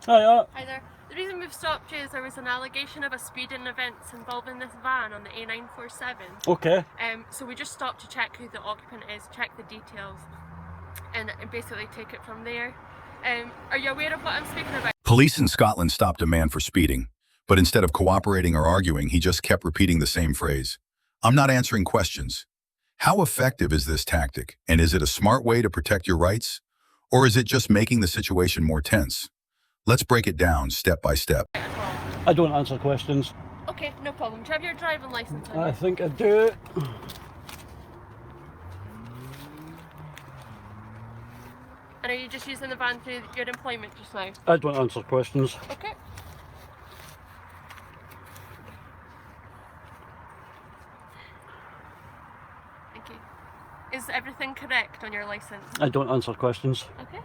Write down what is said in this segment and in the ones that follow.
Hi, Hi there. The reason we've stopped you is there was an allegation of a speeding event involving this van on the A947. okay. So we just stopped to check who the occupant is, check the details, and basically take it from there. Are you aware of what I'm speaking about? Police in Scotland stopped a man for speeding, but instead of cooperating or arguing, he just kept repeating the same phrase. I'm not answering questions. How effective is this tactic, and is it a smart way to protect your rights? Or is it just making the situation more tense? Let's break it down step by step. I don't answer questions. Okay, no problem. Do you have your driving license on you? I think I do. And are you just using the van through your employment just now? I don't answer questions. Okay. Thank you. Is everything correct on your license? I don't answer questions. Okay.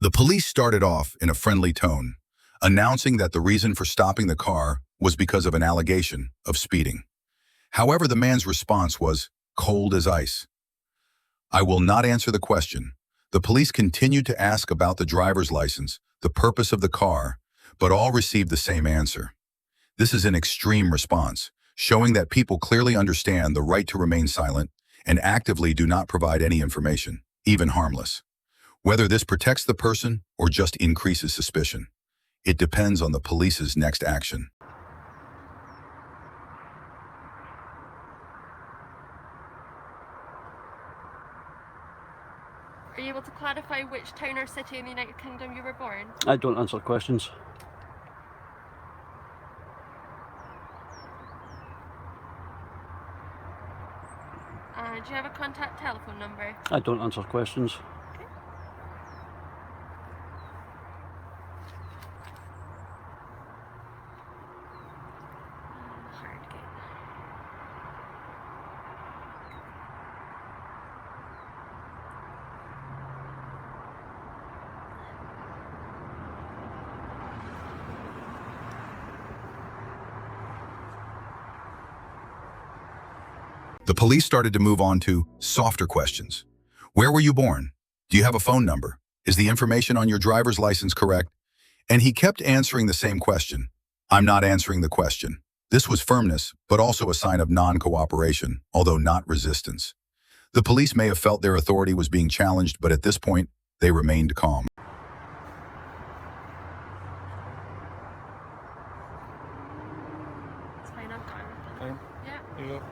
The police started off in a friendly tone, announcing that the reason for stopping the car was because of an allegation of speeding. However, the man's response was cold as ice. I will not answer the question. The police continued to ask about the driver's license, the purpose of the car, but all received the same answer. This is an extreme response, showing that people clearly understand the right to remain silent and actively do not provide any information, even harmless. Whether this protects the person or just increases suspicion, it depends on the police's next action. Are you able to clarify which town or city in the United Kingdom you were born? I don't answer questions. And do you have a contact telephone number? I don't answer questions. Okay. Hardgate. The police started to move on to softer questions. Where were you born? Do you have a phone number? Is the information on your driver's license correct? And he kept answering the same question. I'm not answering the question. This was firmness, but also a sign of non-cooperation, although not resistance. The police may have felt their authority was being challenged, but at this point, they remained calm. It's fine, I've got everything. Fine. Yeah. Here you go.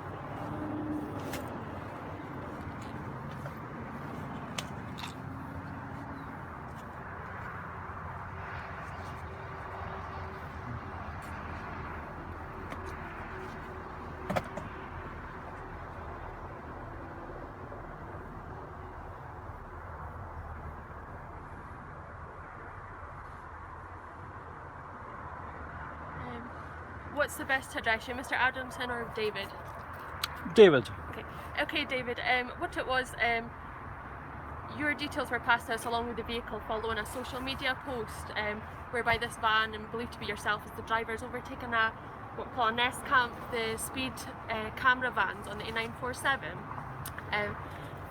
What's the best to address you, Mr. Adamson or David? David. Okay, David. What it was, your details were passed to us along with the vehicle following a social media post whereby this van, and believed to be yourself as the driver, has overtaken what we call a Nest Camp, the speed camera vans on the A947.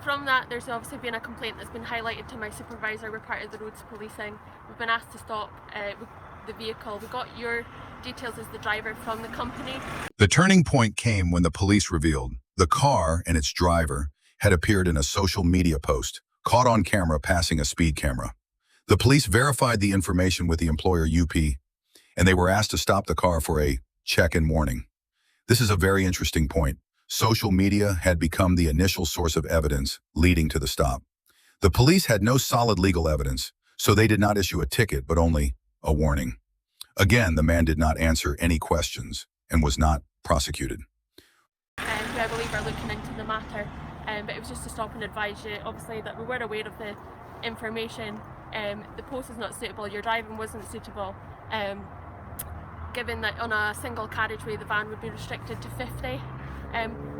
From that, there's obviously been a complaint that's been highlighted to my supervisor. We're part of the roads policing. We've been asked to stop the vehicle. We got your details as the driver from the company. The turning point came when the police revealed the car and its driver had appeared in a social media post, caught on camera passing a speed camera. The police verified the information with the employer UP, and they were asked to stop the car for a check-in warning. This is a very interesting point. Social media had become the initial source of evidence leading to the stop. The police had no solid legal evidence, so they did not issue a ticket, but only a warning. Again, the man did not answer any questions and was not prosecuted. Who I believe are looking into the matter, but it was just to stop and advise you, obviously, that we were aware of the information. The post is not suitable, your driving wasn't suitable, given that on a single carriageway the van would be restricted to 50.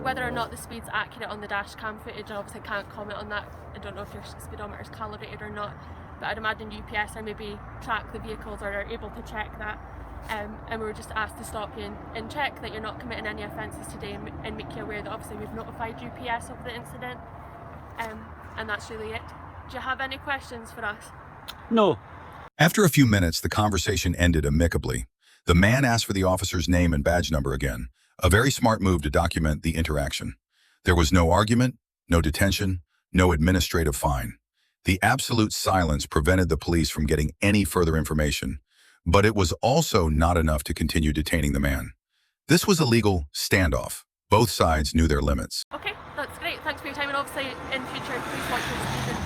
Whether or not the speed's accurate on the dash cam footage, I obviously can't comment on that. I don't know if your speedometer is calibrated or not, but I'd imagine UPS or maybe track the vehicles or are able to check that. and we were just asked to stop you and check that you're not committing any offences today, and make you aware that obviously we've notified UPS of the incident, and that's really it. Do you have any questions for us? No. After a few minutes, the conversation ended amicably. The man asked for the officer's name and badge number again, a very smart move to document the interaction. There was no argument, no detention, no administrative fine. The absolute silence prevented the police from getting any further information, but it was also not enough to continue detaining the man. This was a legal standoff. Both sides knew their limits. Okay, that's great. Thanks for your time, and obviously in future, please watch your speed,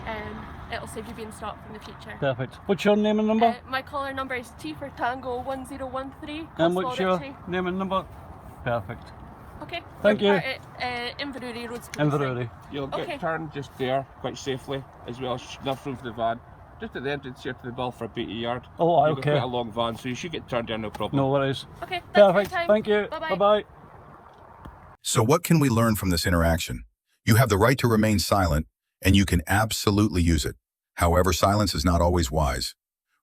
and it'll save you being stopped in the future. Perfect. What's your name and number? My caller number is T for Tango 1013. And what's your name and number? Perfect. Okay. Thank you. Inverurie Roads. Inverurie. You'll get turned just there, quite safely, as well as enough room for the van. Just at the entrance here to the bill for a BT yard. Oh, You've got okay. quite a long van, so you should get turned there, no problem. No worries. Okay, thanks Perfect. for your time. Thank you. Bye-bye. Bye-bye. So what can we learn from this interaction? You have the right to remain silent, and you can absolutely use it. However, silence is not always wise.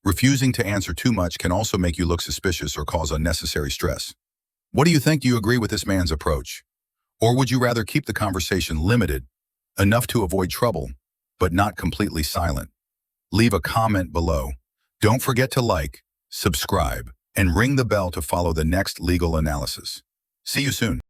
Refusing to answer too much can also make you look suspicious or cause unnecessary stress. What do you think? Do you agree with this man's approach? Or would you rather keep the conversation limited, enough to avoid trouble, but not completely silent? Leave a comment below. Don't forget to like, subscribe, and ring the bell to follow the next legal analysis. See you soon.